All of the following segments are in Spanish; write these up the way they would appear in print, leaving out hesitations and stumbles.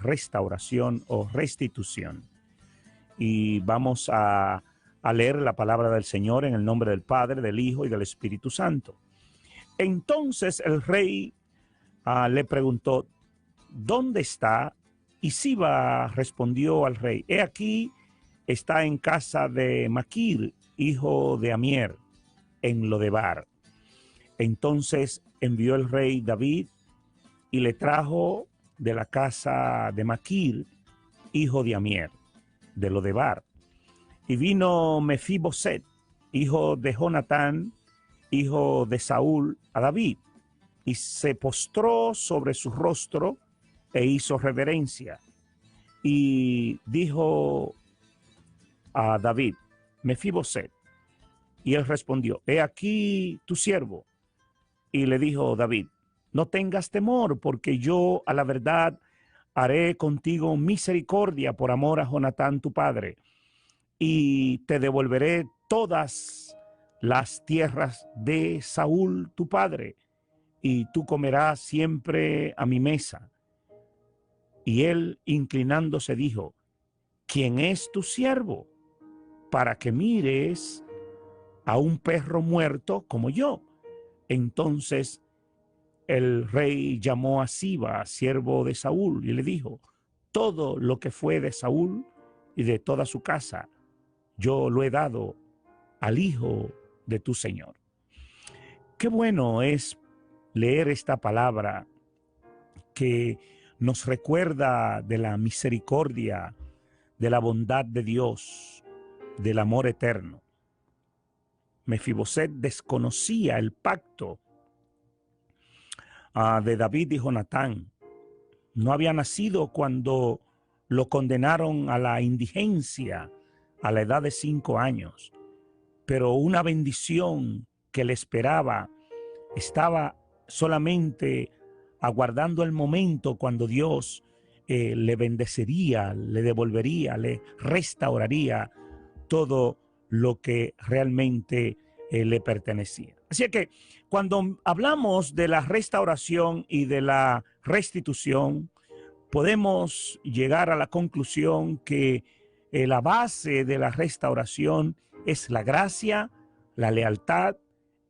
restauración o restitución. Y vamos a leer la palabra del Señor en el nombre del Padre, del Hijo y del Espíritu Santo. Entonces el rey le preguntó, ¿dónde está? Y Siba respondió al rey, he aquí, está en casa de Maquir, hijo de Amier, en Lodebar. Entonces envió el rey David y le trajo de la casa de Maquir, hijo de Amier, de Lodebar. Y vino Mefiboset, hijo de Jonatán, hijo de Saúl, a David, y se postró sobre su rostro e hizo reverencia. Y dijo a David, Mefiboset. Y él respondió, he aquí tu siervo. Y le dijo David, no tengas temor, porque yo a la verdad haré contigo misericordia por amor a Jonatán tu padre, y te devolveré todas las tierras de Saúl tu padre, y tú comerás siempre a mi mesa. Y él, inclinándose, dijo, ¿quién es tu siervo para que mires a un perro muerto como yo? Entonces el rey llamó a Siba, siervo de Saúl, y le dijo, todo lo que fue de Saúl y de toda su casa, yo lo he dado al hijo de tu señor. Qué bueno es leer esta palabra que nos recuerda de la misericordia, de la bondad de Dios, del amor eterno. Mefiboset desconocía el pacto de David y Jonatán. No había nacido cuando lo condenaron a la indigencia a la edad de 5 años, pero una bendición que le esperaba estaba solamente aguardando el momento cuando Dios le bendecería, le devolvería, le restauraría todo lo que realmente le pertenecía. Así que cuando hablamos de la restauración y de la restitución, podemos llegar a la conclusión que la base de la restauración es la gracia, la lealtad,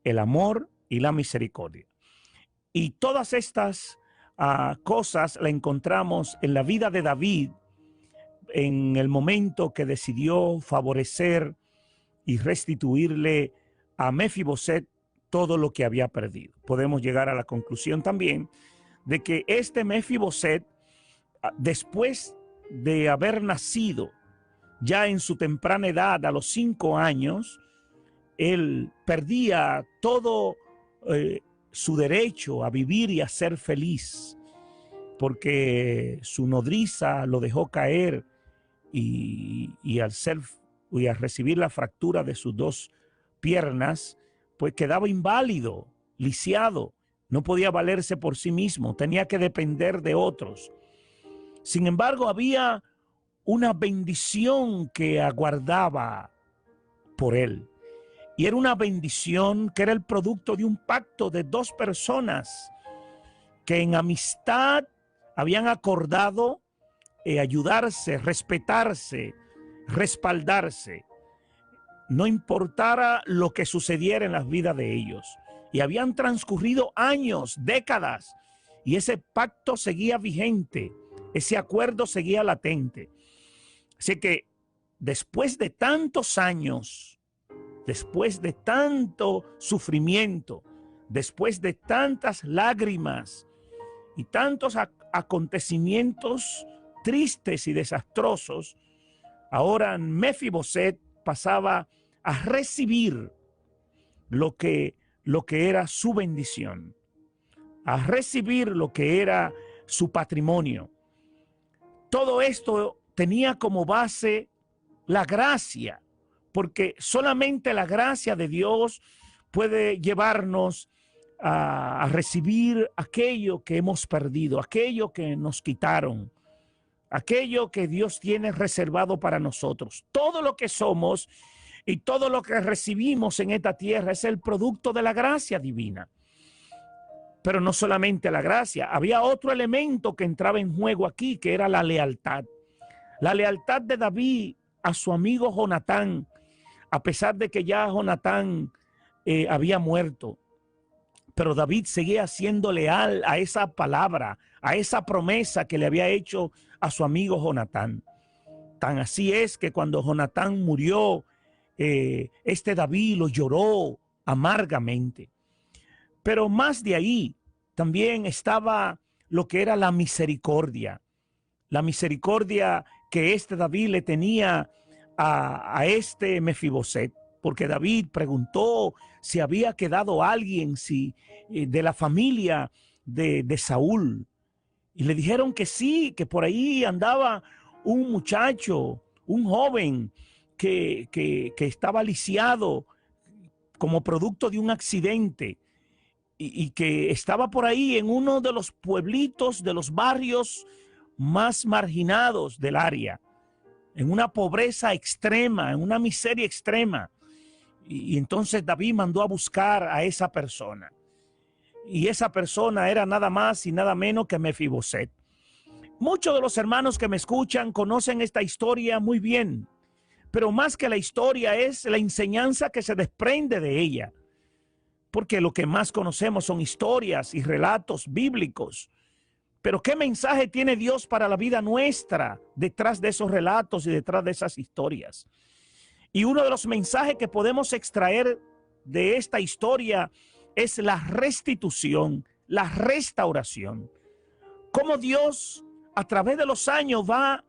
el amor y la misericordia. Y todas estas cosas la encontramos en la vida de David en el momento que decidió favorecer y restituirle a Mefiboset todo lo que había perdido. Podemos llegar a la conclusión también de que este Mefiboset, después de haber nacido ya en su temprana edad, a los 5 años, él perdía todo su derecho a vivir y a ser feliz, porque su nodriza lo dejó caer y al recibir la fractura de sus 2 piernas, pues quedaba inválido, lisiado, no podía valerse por sí mismo, tenía que depender de otros. Sin embargo, había una bendición que aguardaba por él. Y era una bendición que era el producto de un pacto de 2 personas que en amistad habían acordado ayudarse, respetarse, respaldarse, no importara lo que sucediera en las vidas de ellos. Y habían transcurrido años, décadas, y ese pacto seguía vigente, ese acuerdo seguía latente. Así que después de tantos años, después de tanto sufrimiento, después de tantas lágrimas y tantos acontecimientos tristes y desastrosos, ahora Mefiboset pasaba a recibir lo que era su bendición, a recibir lo que era su patrimonio. Todo esto tenía como base la gracia, porque solamente la gracia de Dios puede llevarnos a recibir aquello que hemos perdido, aquello que nos quitaron, aquello que Dios tiene reservado para nosotros. Todo lo que somos y todo lo que recibimos en esta tierra es el producto de la gracia divina. Pero no solamente la gracia, había otro elemento que entraba en juego aquí, que era la lealtad. La lealtad de David a su amigo Jonatán, a pesar de que ya Jonatán había muerto. Pero David seguía siendo leal a esa palabra, a esa promesa que le había hecho a su amigo Jonatán. Tan así es que cuando Jonatán murió, David lo lloró amargamente. Pero más de ahí también estaba lo que era la misericordia. La misericordia que David le tenía a Mefiboset. Porque David preguntó si había quedado alguien de la familia de Saúl. Y le dijeron que sí, que por ahí andaba un muchacho, un joven que estaba lisiado como producto de un accidente y que estaba por ahí en uno de los pueblitos, de los barrios más marginados del área, en una pobreza extrema, en una miseria extrema. Y entonces David mandó a buscar a esa persona. Y esa persona era nada más y nada menos que Mefiboset. Muchos de los hermanos que me escuchan conocen esta historia muy bien, pero más que la historia es la enseñanza que se desprende de ella. Porque lo que más conocemos son historias y relatos bíblicos. Pero ¿qué mensaje tiene Dios para la vida nuestra detrás de esos relatos y detrás de esas historias? Y uno de los mensajes que podemos extraer de esta historia es la restitución, la restauración. Cómo Dios a través de los años va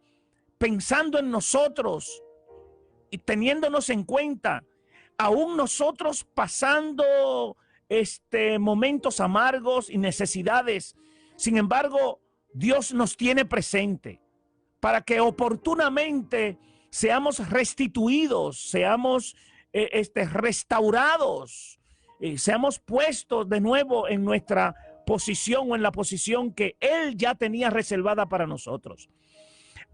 pensando en nosotros y teniéndonos en cuenta, aún nosotros pasando momentos amargos y necesidades. Sin embargo, Dios nos tiene presente para que oportunamente seamos restituidos, seamos restaurados, seamos puestos de nuevo en nuestra posición o en la posición que Él ya tenía reservada para nosotros.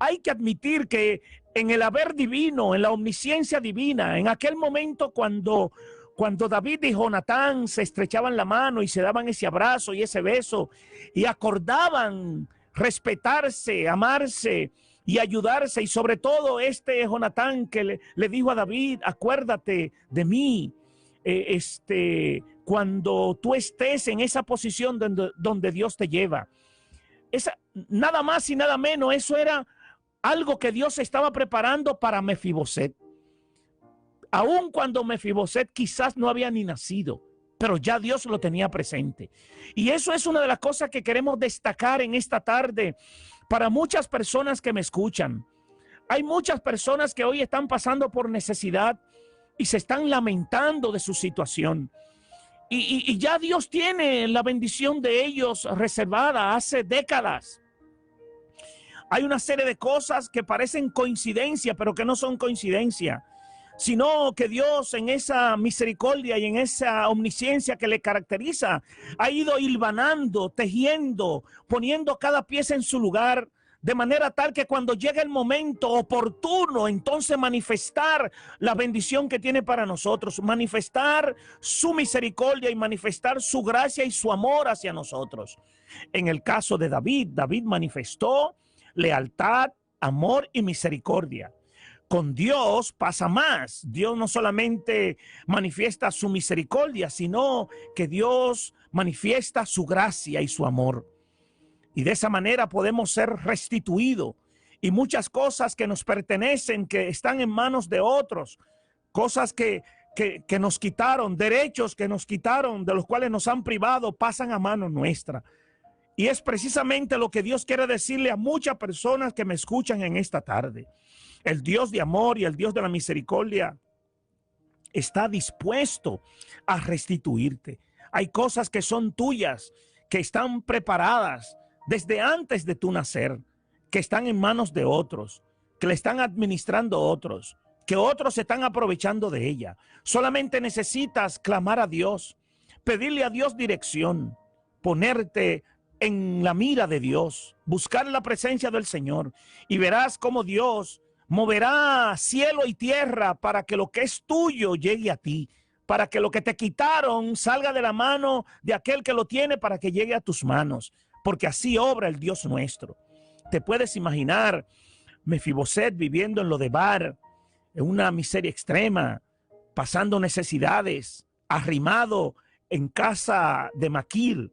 Hay que admitir que en el haber divino, en la omnisciencia divina, en aquel momento cuando David y Jonatán se estrechaban la mano y se daban ese abrazo y ese beso y acordaban respetarse, amarse y ayudarse, y sobre todo Jonatán que le dijo a David: acuérdate de mí cuando tú estés en esa posición donde Dios te lleva. Nada más y nada menos, eso era algo que Dios estaba preparando para Mefiboset. Aun cuando Mefiboset quizás no había ni nacido, pero ya Dios lo tenía presente. Y eso es una de las cosas que queremos destacar en esta tarde para muchas personas que me escuchan. Hay muchas personas que hoy están pasando por necesidad y se están lamentando de su situación. Y ya Dios tiene la bendición de ellos reservada hace décadas. Hay una serie de cosas que parecen coincidencia, pero que no son coincidencia, sino que Dios, en esa misericordia y en esa omnisciencia que le caracteriza, ha ido hilvanando, tejiendo, poniendo cada pieza en su lugar, de manera tal que cuando llegue el momento oportuno, entonces manifestar la bendición que tiene para nosotros, manifestar su misericordia y manifestar su gracia y su amor hacia nosotros. En el caso de David, David manifestó lealtad, amor y misericordia. Con Dios pasa más. Dios no solamente manifiesta su misericordia, sino que Dios manifiesta su gracia y su amor. Y de esa manera podemos ser restituidos. Y muchas cosas que nos pertenecen, que están en manos de otros, cosas que nos quitaron, derechos que nos quitaron, de los cuales nos han privado, pasan a mano nuestra. Y es precisamente lo que Dios quiere decirle a muchas personas que me escuchan en esta tarde. El Dios de amor y el Dios de la misericordia está dispuesto a restituirte. Hay cosas que son tuyas, que están preparadas desde antes de tu nacer, que están en manos de otros, que le están administrando otros, que otros se están aprovechando de ella. Solamente necesitas clamar a Dios, pedirle a Dios dirección, ponerte en la mira de Dios, buscar la presencia del Señor, y verás cómo Dios moverá cielo y tierra para que lo que es tuyo llegue a ti, para que lo que te quitaron salga de la mano de aquel que lo tiene para que llegue a tus manos, porque así obra el Dios nuestro. Te puedes imaginar Mefiboset viviendo en Lodebar, en una miseria extrema, pasando necesidades, arrimado en casa de Maquir.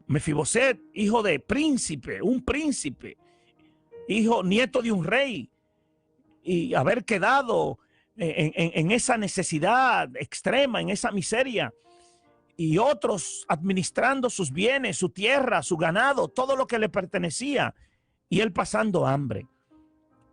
Mefiboset, hijo de príncipe, un príncipe, nieto de un rey, y haber quedado en esa necesidad extrema, en esa miseria, y otros administrando sus bienes, su tierra, su ganado, todo lo que le pertenecía, y él pasando hambre.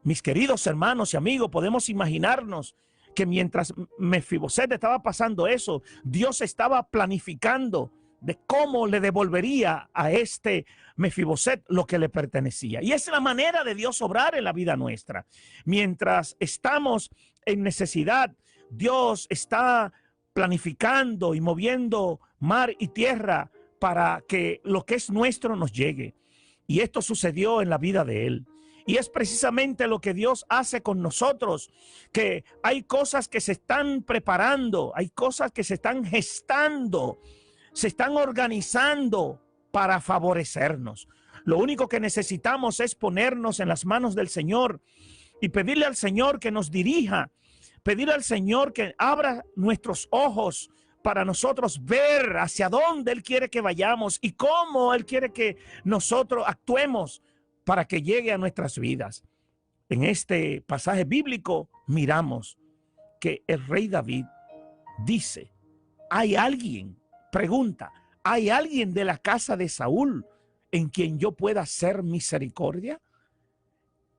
Mis queridos hermanos y amigos, podemos imaginarnos que mientras Mefiboset estaba pasando eso, Dios estaba planificando de cómo le devolvería a este Mefiboset lo que le pertenecía. Y es la manera de Dios obrar en la vida nuestra. Mientras estamos en necesidad, Dios está planificando y moviendo mar y tierra para que lo que es nuestro nos llegue. Y esto sucedió en la vida de él. Y es precisamente lo que Dios hace con nosotros, que hay cosas que se están preparando, hay cosas que se están gestando, se están organizando para favorecernos. Lo único que necesitamos es ponernos en las manos del Señor y pedirle al Señor que nos dirija, pedirle al Señor que abra nuestros ojos para nosotros ver hacia dónde Él quiere que vayamos y cómo Él quiere que nosotros actuemos para que llegue a nuestras vidas. En este pasaje bíblico miramos que el rey David dice, ¿hay alguien? Pregunta, ¿hay alguien de la casa de Saúl en quien yo pueda hacer misericordia?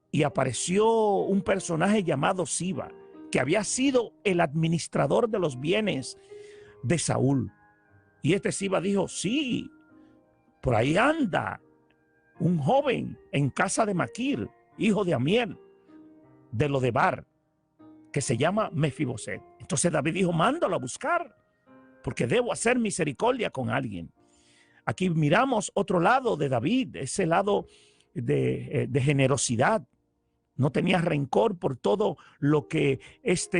Y apareció un personaje llamado Siba, que había sido el administrador de los bienes de Saúl. Y este Siba dijo, sí, por ahí anda un joven en casa de Maquir, hijo de Amiel, de Lodebar, que se llama Mefiboset. Entonces David dijo, mándalo a buscar, porque debo hacer misericordia con alguien. Aquí miramos otro lado de David, ese lado de generosidad. No tenía rencor por todo lo que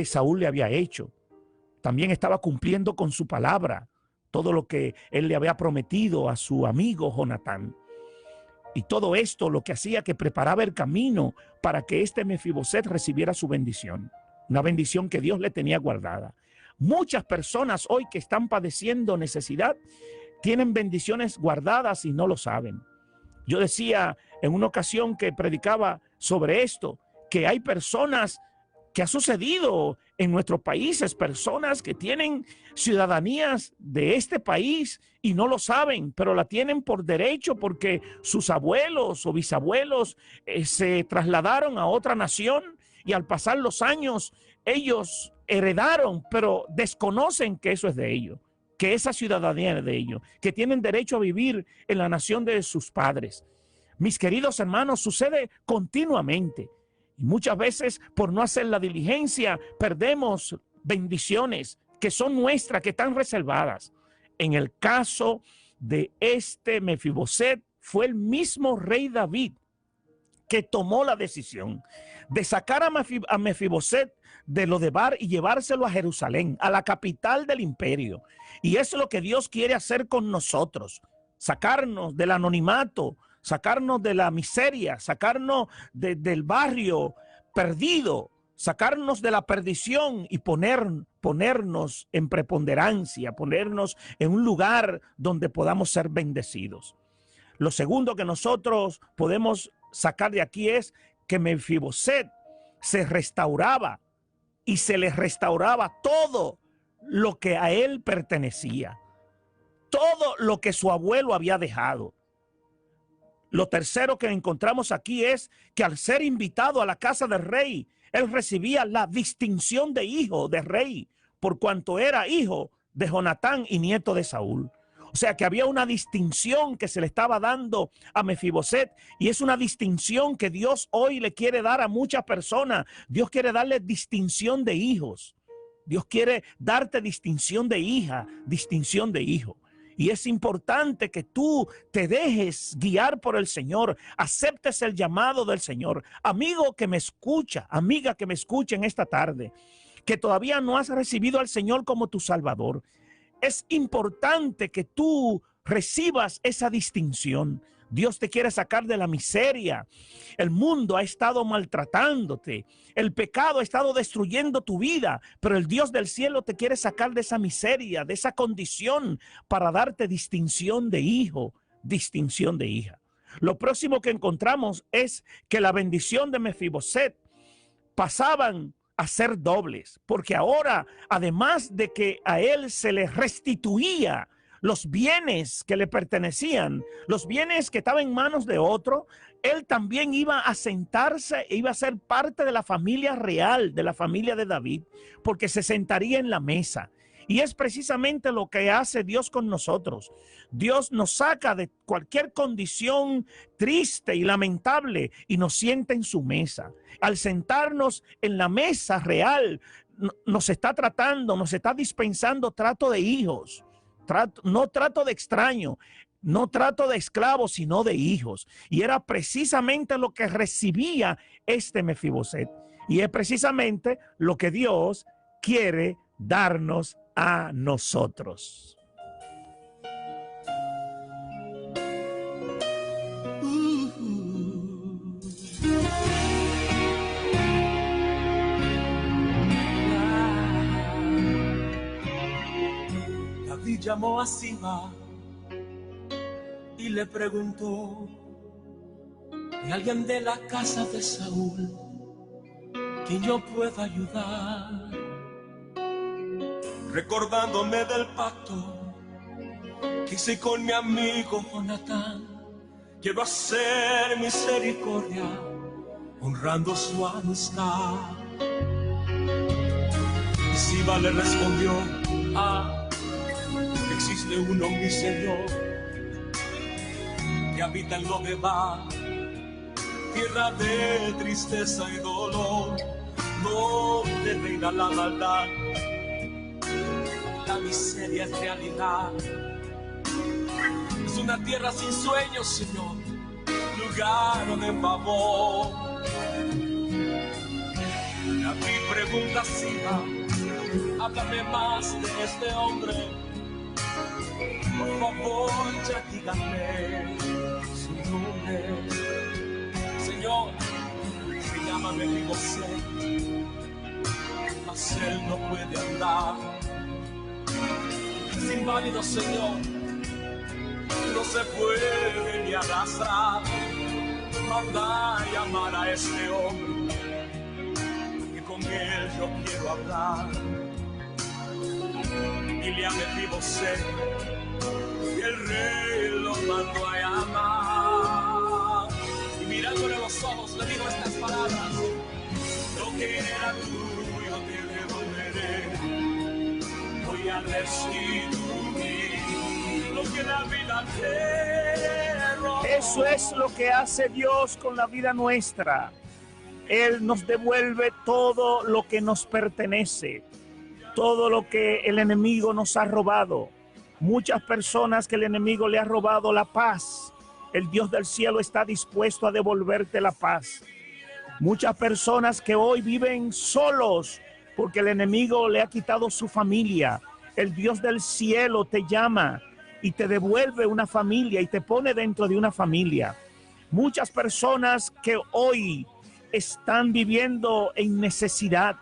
Saúl le había hecho. También estaba cumpliendo con su palabra, todo lo que él le había prometido a su amigo Jonatán. Y todo esto lo que hacía que preparaba el camino para que Mefiboset recibiera su bendición. Una bendición que Dios le tenía guardada. Muchas personas hoy que están padeciendo necesidad tienen bendiciones guardadas y no lo saben. Yo decía en una ocasión que predicaba sobre esto, que hay personas que ha sucedido en nuestros países, personas que tienen ciudadanías de este país y no lo saben, pero la tienen por derecho porque sus abuelos o bisabuelos se trasladaron a otra nación y al pasar los años ellos heredaron, pero desconocen que eso es de ellos, que esa ciudadanía es de ellos, que tienen derecho a vivir en la nación de sus padres. Mis queridos hermanos, sucede continuamente. Y muchas veces por no hacer la diligencia perdemos bendiciones que son nuestras, que están reservadas. En el caso de Mefiboset fue el mismo rey David que tomó la decisión de sacar a Mefiboset de Lodebar y llevárselo a Jerusalén, a la capital del imperio. Y eso es lo que Dios quiere hacer con nosotros, sacarnos del anonimato, sacarnos de la miseria, sacarnos del barrio perdido, sacarnos de la perdición y ponernos en preponderancia, ponernos en un lugar donde podamos ser bendecidos. Lo segundo que nosotros podemos sacar de aquí es que Mefiboset se restauraba y se le restauraba todo lo que a él pertenecía, todo lo que su abuelo había dejado. Lo tercero que encontramos aquí es que al ser invitado a la casa del rey, él recibía la distinción de hijo de rey, por cuanto era hijo de Jonatán y nieto de Saúl. O sea que había una distinción que se le estaba dando a Mefiboset, y es una distinción que Dios hoy le quiere dar a muchas personas. Dios quiere darle distinción de hijos. Dios quiere darte distinción de hija, distinción de hijo. Y es importante que tú te dejes guiar por el Señor, aceptes el llamado del Señor. Amigo que me escucha, amiga que me escucha en esta tarde, que todavía no has recibido al Señor como tu Salvador, es importante que tú recibas esa distinción. Dios te quiere sacar de la miseria. El mundo ha estado maltratándote. El pecado ha estado destruyendo tu vida, pero el Dios del cielo te quiere sacar de esa miseria, de esa condición, para darte distinción de hijo, distinción de hija. Lo próximo que encontramos es que la bendición de Mefiboset pasaban a ser dobles, porque ahora, además de que a él se le restituía los bienes que le pertenecían, los bienes que estaban en manos de otro, él también iba a sentarse, iba a ser parte de la familia real, de la familia de David, porque se sentaría en la mesa. Y es precisamente lo que hace Dios con nosotros. Dios nos saca de cualquier condición triste y lamentable y nos sienta en su mesa. Al sentarnos en la mesa real, nos está tratando, nos está dispensando trato de hijos. No trato de extraño, no trato de esclavos, sino de hijos. Y era precisamente lo que recibía este Mefiboset. Y es precisamente lo que Dios quiere darnos a nosotros. David llamó a Siba y le preguntó: ¿hay alguien de la casa de Saúl que yo pueda ayudar? Recordándome del pacto que hice con mi amigo Jonatán, quiero hacer misericordia honrando su amistad. Y Siba le respondió: existe uno, mi Señor, que habita en Lodebar, tierra de tristeza y dolor, donde reina la maldad, la miseria es realidad. Es una tierra sin sueños, Señor, lugar de favor. David pregunta a Siba: háblame más de este hombre, por favor, ya dígame su nombre. Señor, se llama Mefiboset, mas él no puede andar. Es inválido, Señor, no se puede ni arrastrar. Manda llamar a este hombre, que con él yo quiero hablar. Dile a Mefiboset, y el rey lo mandó a llamar. Y mirándole a los ojos le dijo estas palabras: lo que era tuyo te devolveré, voy a restituir lo que la vida te robó. Eso es lo que hace Dios con la vida nuestra. Él nos devuelve todo lo que nos pertenece, todo lo que el enemigo nos ha robado. Muchas personas que el enemigo le ha robado la paz, el Dios del cielo está dispuesto a devolverte la paz. Muchas personas que hoy viven solos porque el enemigo le ha quitado su familia, el Dios del cielo te llama y te devuelve una familia y te pone dentro de una familia. Muchas personas que hoy están viviendo en necesidad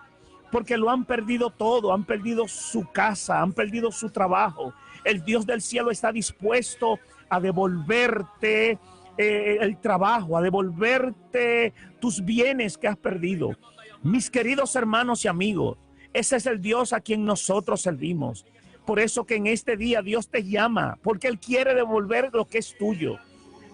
porque lo han perdido todo, han perdido su casa, han perdido su trabajo. El Dios del cielo está dispuesto a devolverte el trabajo, a devolverte tus bienes que has perdido. Mis queridos hermanos y amigos, ese es el Dios a quien nosotros servimos. Por eso que en este día Dios te llama, porque Él quiere devolver lo que es tuyo.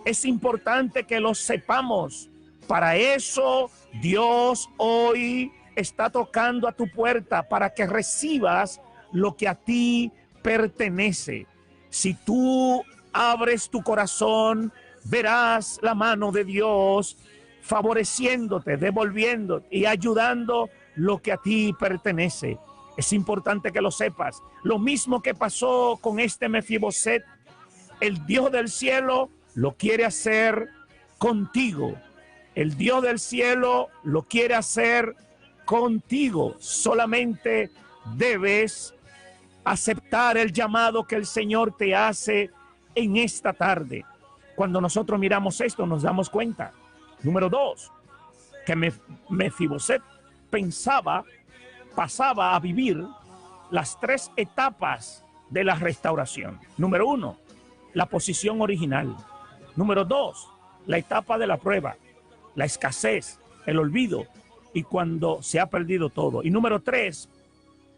Es importante que lo sepamos. Para eso Dios hoy está tocando a tu puerta para que recibas lo que a ti pertenece. Si tú abres tu corazón, verás la mano de Dios favoreciéndote, devolviendo y ayudando lo que a ti pertenece. Es importante que lo sepas. Lo mismo que pasó con este Mefiboset, el Dios del cielo lo quiere hacer contigo. El Dios del cielo lo quiere hacer contigo. Solamente debes aceptar el llamado que el Señor te hace en esta tarde. Cuando nosotros miramos esto, nos damos cuenta. Número 2, que Mefiboset pasaba a vivir las 3 etapas de la restauración. Número 1, la posición original. Número 2, la etapa de la prueba, la escasez, el olvido y cuando se ha perdido todo. Y número 3,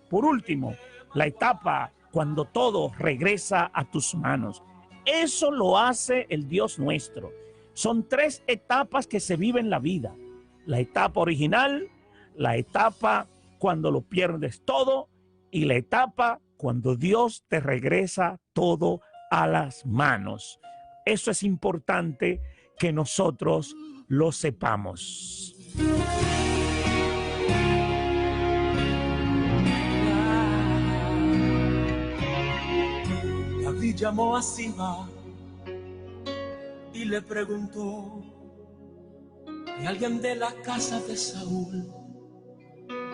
por último, la etapa cuando todo regresa a tus manos. Eso lo hace el Dios nuestro. Son 3 etapas que se viven en la vida. La etapa original, la etapa cuando lo pierdes todo y la etapa cuando Dios te regresa todo a las manos. Eso es importante que nosotros lo sepamos. David llamó a Siba y le preguntó: ¿hay alguien de la casa de Saúl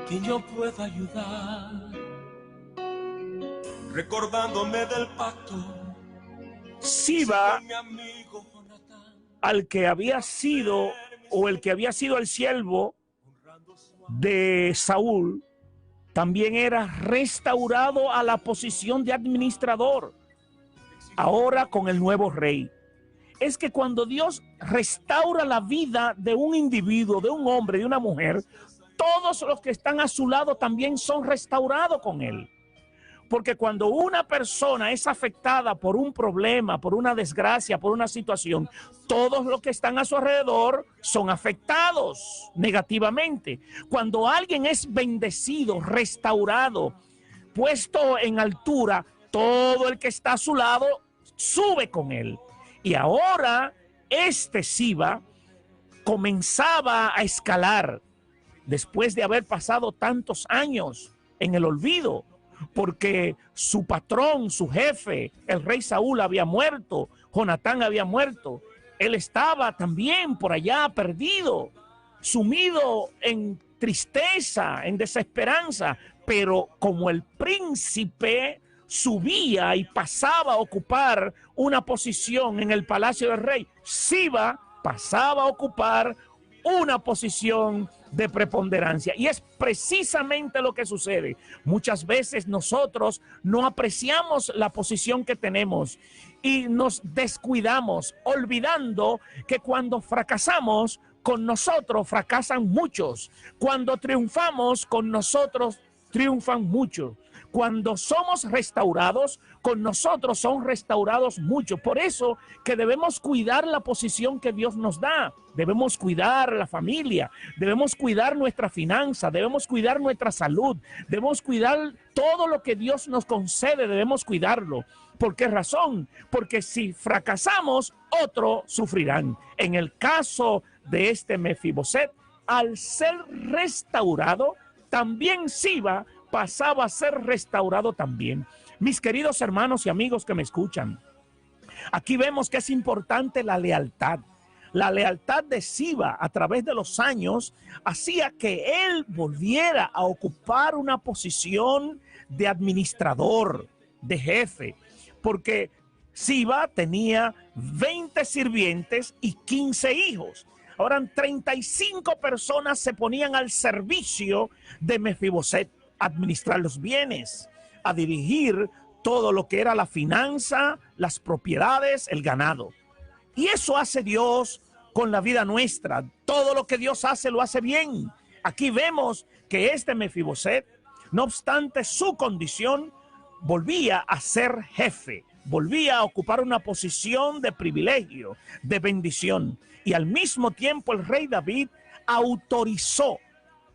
que yo pueda ayudar? Recordándome del pacto. Siba, al que había sido o el que había sido el siervo de Saúl, también era restaurado a la posición de administrador, ahora con el nuevo rey. Es que cuando Dios restaura la vida de un individuo, de un hombre, de una mujer, todos los que están a su lado también son restaurados con él. Porque cuando una persona es afectada por un problema, por una desgracia, por una situación, todos los que están a su alrededor son afectados negativamente. Cuando alguien es bendecido, restaurado, puesto en altura, todo el que está a su lado sube con él. Y ahora este Siba comenzaba a escalar después de haber pasado tantos años en el olvido, porque su patrón, su jefe, el rey Saúl había muerto, Jonatán había muerto. Él estaba también por allá perdido, sumido en tristeza, en desesperanza, pero como el príncipe subía y pasaba a ocupar una posición en el palacio del rey, Siba pasaba a ocupar una posición de preponderancia. Y es precisamente lo que sucede. Muchas veces nosotros no apreciamos la posición que tenemos y nos descuidamos, olvidando que cuando fracasamos, con nosotros fracasan muchos. Cuando triunfamos, con nosotros triunfan muchos. Cuando somos restaurados, con nosotros son restaurados muchos. Por eso que debemos cuidar la posición que Dios nos da. Debemos cuidar la familia, debemos cuidar nuestra finanza, debemos cuidar nuestra salud, debemos cuidar todo lo que Dios nos concede, debemos cuidarlo. ¿Por qué razón? Porque si fracasamos, otros sufrirán. En el caso de este Mefiboset, al ser restaurado, también Siba pasaba a ser restaurado también. Mis queridos hermanos y amigos que me escuchan, aquí vemos que es importante la lealtad. La lealtad de Siba a través de los años hacía que él volviera a ocupar una posición de administrador, de jefe, porque Siba tenía 20 sirvientes y 15 hijos. Ahora 35 personas se ponían al servicio de Mefiboset, a administrar los bienes, a dirigir todo lo que era la finanza, las propiedades, el ganado. Y eso hace Dios con la vida nuestra. Todo lo que Dios hace, lo hace bien. Aquí vemos que este Mefiboset, no obstante su condición, volvía a ser jefe, volvía a ocupar una posición de privilegio, de bendición. Y al mismo tiempo el rey David autorizó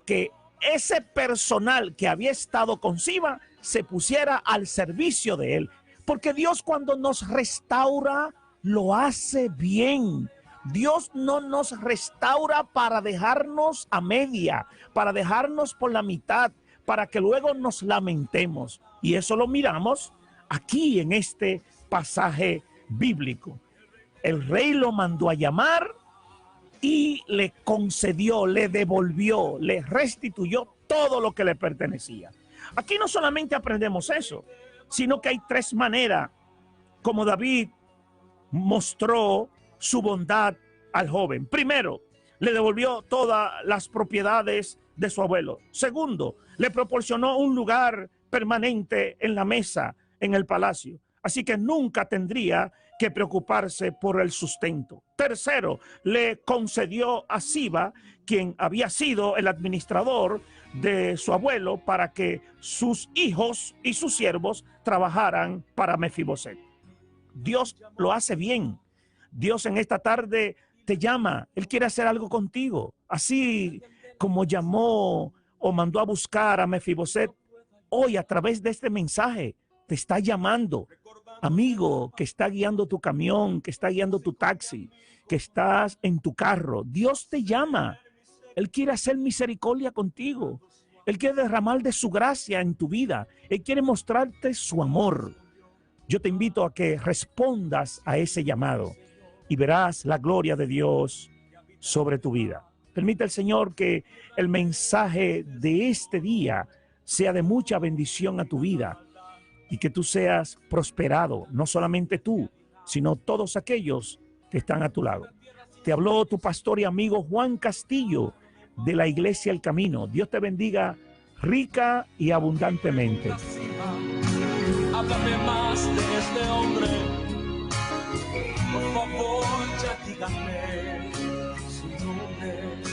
que ese personal que había estado con Siba se pusiera al servicio de él. Porque Dios, cuando nos restaura, lo hace bien. Dios no nos restaura para dejarnos a media, para dejarnos por la mitad, para que luego nos lamentemos. Y eso lo miramos aquí en este pasaje bíblico. El rey lo mandó a llamar y le concedió, le devolvió, le restituyó todo lo que le pertenecía. Aquí no solamente aprendemos eso, sino que hay tres maneras como David mostró su bondad al joven. Primero, le devolvió todas las propiedades de su abuelo. Segundo, le proporcionó un lugar permanente en la mesa en el palacio. Así que nunca tendría que preocuparse por el sustento. Tercero, le concedió a Siba, quien había sido el administrador de su abuelo, para que sus hijos y sus siervos trabajaran para Mefiboset. Dios lo hace bien. Dios en esta tarde te llama. Él quiere hacer algo contigo. Así como llamó o mandó a buscar a Mefiboset, hoy a través de este mensaje te está llamando. Amigo que está guiando tu camión, que está guiando tu taxi, que estás en tu carro, Dios te llama. Él quiere hacer misericordia contigo. Él quiere derramar de su gracia en tu vida. Él quiere mostrarte su amor. Yo te invito a que respondas a ese llamado y verás la gloria de Dios sobre tu vida. Permite al Señor que el mensaje de este día sea de mucha bendición a tu vida y que tú seas prosperado, no solamente tú, sino todos aquellos que están a tu lado. Te habló tu pastor y amigo Juan Castillo de la Iglesia El Camino. Dios te bendiga rica y abundantemente. Háblame más de este hombre, por favor, ya díganme.